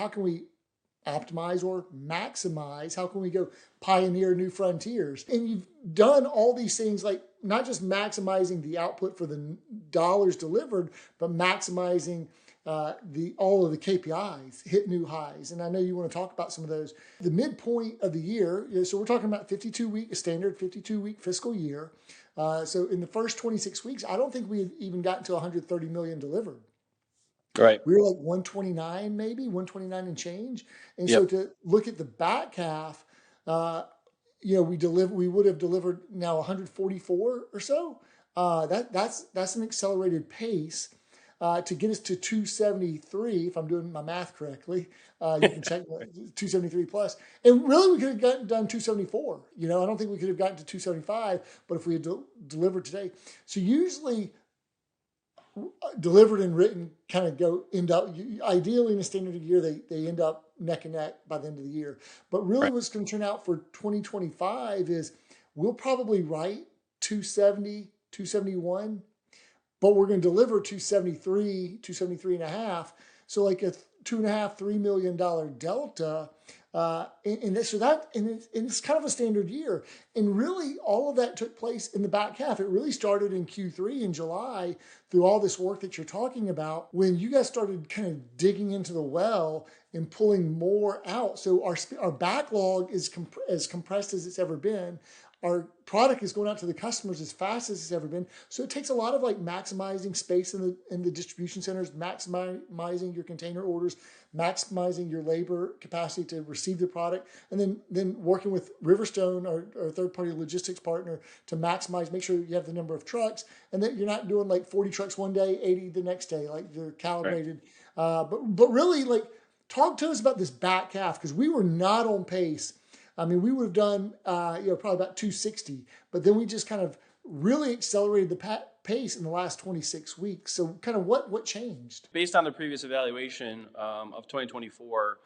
how can we optimize or maximize? How can we go pioneer new frontiers? And you've done all these things, like not just maximizing the output for the dollars delivered, but maximizing all of the KPIs, hit new highs. And I know you want to talk about some of those. The midpoint of the year, so we're talking about 52-week, a standard 52-week fiscal year. So in the first 26 weeks, I don't think we had even gotten to 130 million delivered. Right. We were like 129, maybe 129 and change. And Yep. so to look at the back half, we would have delivered now 144 or so. That's an accelerated pace to get us to 273. If I'm doing my math correctly, you can check 273 plus. And really, we could have done 274. I don't think we could have gotten to 275, but if we had delivered today. So usually, delivered and written kind of end up, ideally in a standard year, they end up neck and neck by the end of the year. But really Right. what's going to turn out for 2025 is we'll probably write 270, 271, but we're going to deliver 273 and a half. So like a $2.5, $3 million delta. And it's kind of a standard year. And really all of that took place in the back half. It really started in Q3 in July through all this work that you're talking about when you guys started kind of digging into the well and pulling more out. So our backlog is as compressed as it's ever been. Our product is going out to the customers as fast as it's ever been. So it takes a lot of like maximizing space in the distribution centers, maximizing your container orders, maximizing your labor capacity to receive the product, and then working with Riverstone, our third-party logistics partner, to make sure you have the number of trucks, and that you're not doing like 40 trucks one day, 80 the next day, like they're calibrated. Right. But really, like, talk to us about this back half, because we were not on pace. I mean, we would have done, probably about 260, but then we just kind of really accelerated the pace in the last 26 weeks. So kind of what changed? Based on the previous evaluation of 2024,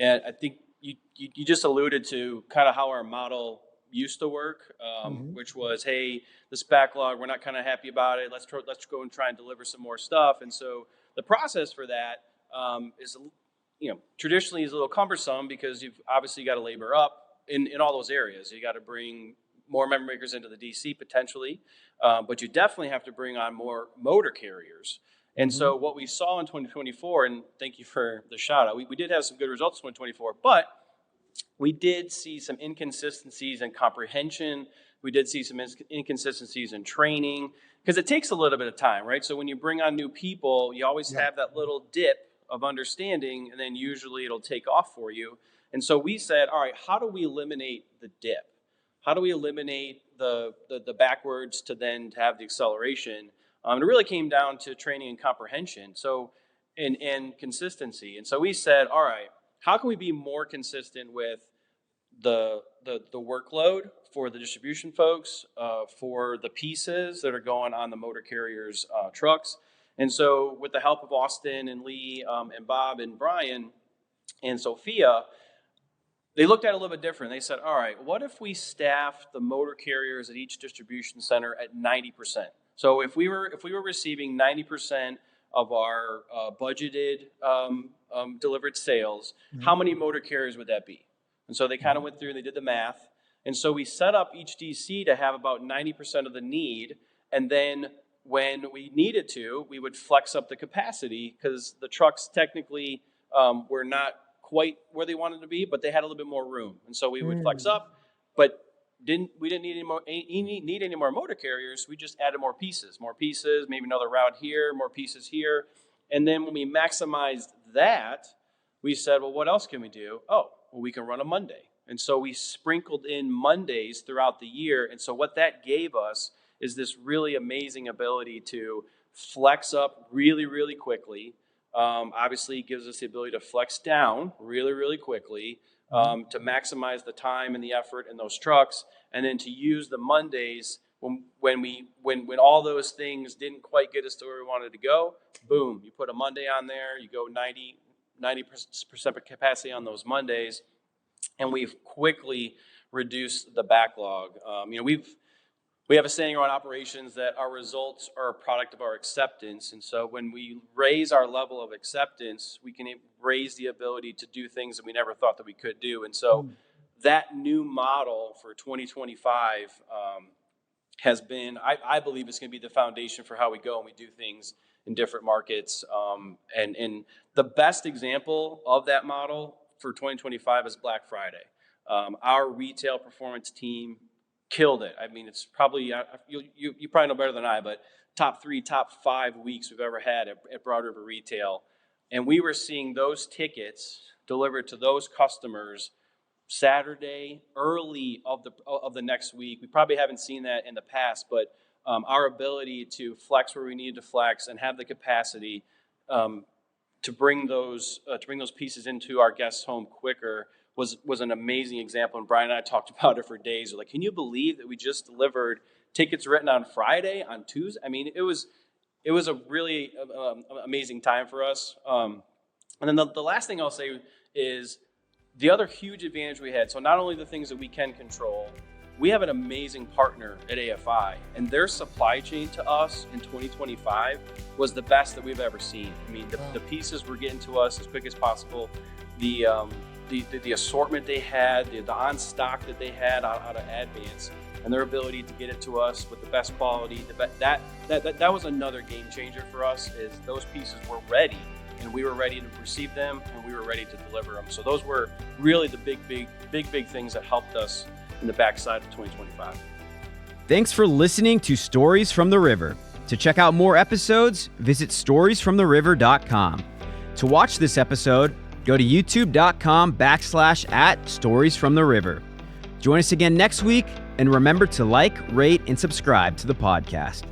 and I think you just alluded to kind of how our model used to work, which was, hey, this backlog, we're not kind of happy about it. Let's go and try and deliver some more stuff. And so the process for that is, traditionally is a little cumbersome because you've obviously got to labor up in all those areas. You got to bring more memory makers into the DC potentially, but you definitely have to bring on more motor carriers. And so what we saw in 2024, and thank you for the shout out, we did have some good results in 2024, but we did see some inconsistencies in comprehension. We did see some inconsistencies in training, because it takes a little bit of time, right? So when you bring on new people, you always have that little dip of understanding, and then usually it'll take off for you. And so we said, all right, how do we eliminate the dip? How do we eliminate the backwards to have the acceleration? It really came down to training and comprehension, and consistency. And so we said, all right, how can we be more consistent with the workload for the distribution folks, for the pieces that are going on the motor carriers' trucks? And so with the help of Austin and Lee and Bob and Brian and Sophia, they looked at it a little bit different. They said, all right, what if we staff the motor carriers at each distribution center at 90%? So if we were receiving 90% of our budgeted delivered sales, how many motor carriers would that be? And so they kind of went through and they did the math. And so we set up each DC to have about 90% of the need. And then when we needed to, we would flex up the capacity, because the trucks technically were not quite where they wanted to be, but they had a little bit more room. And so we would flex up, but we didn't need any more motor carriers. We just added more pieces, maybe another route here, more pieces here. And then when we maximized that, we said, well, what else can we do? Oh, well, we can run a Monday. And so we sprinkled in Mondays throughout the year. And so what that gave us is this really amazing ability to flex up really, really quickly. Obviously, it gives us the ability to flex down really, really quickly, to maximize the time and the effort in those trucks, and then to use the Mondays when all those things didn't quite get us to where we wanted to go. Boom, you put a Monday on there, you go 90% capacity on those Mondays, and we've quickly reduced the backlog. we have a saying around operations that our results are a product of our acceptance. And so when we raise our level of acceptance, we can raise the ability to do things that we never thought that we could do. And so that new model for 2025 has been, I believe it's going to be the foundation for how we go and we do things in different markets. And the best example of that model for 2025 is Black Friday. Our retail performance team killed it. I mean, it's probably, you probably know better than I, but top 3, top 5 weeks we've ever had at Broad River Retail. And we were seeing those tickets delivered to those customers Saturday, early of the next week. We probably haven't seen that in the past, but our ability to flex where we needed to flex and have the capacity to bring those pieces into our guests' home quicker was an amazing example. And Brian and I talked about it for days. We're like, can you believe that we just delivered tickets written on Friday, on Tuesday? I mean, it was a really amazing time for us. And then the last thing I'll say is the other huge advantage we had. So not only the things that we can control, we have an amazing partner at AFI, and their supply chain to us in 2025 was the best that we've ever seen. I mean, the pieces were getting to us as quick as possible. The assortment they had, the on stock that they had out of Advance, and their ability to get it to us with the best quality, that was another game changer for us. Is those pieces were ready, and we were ready to receive them, and we were ready to deliver them. So those were really the big things that helped us in the backside of 2025. Thanks for listening to Stories from the River. To check out more episodes, visit storiesfromtheriver.com. To watch this episode, go to youtube.com/@storiesfromtheriver. Join us again next week, and remember to like, rate, and subscribe to the podcast.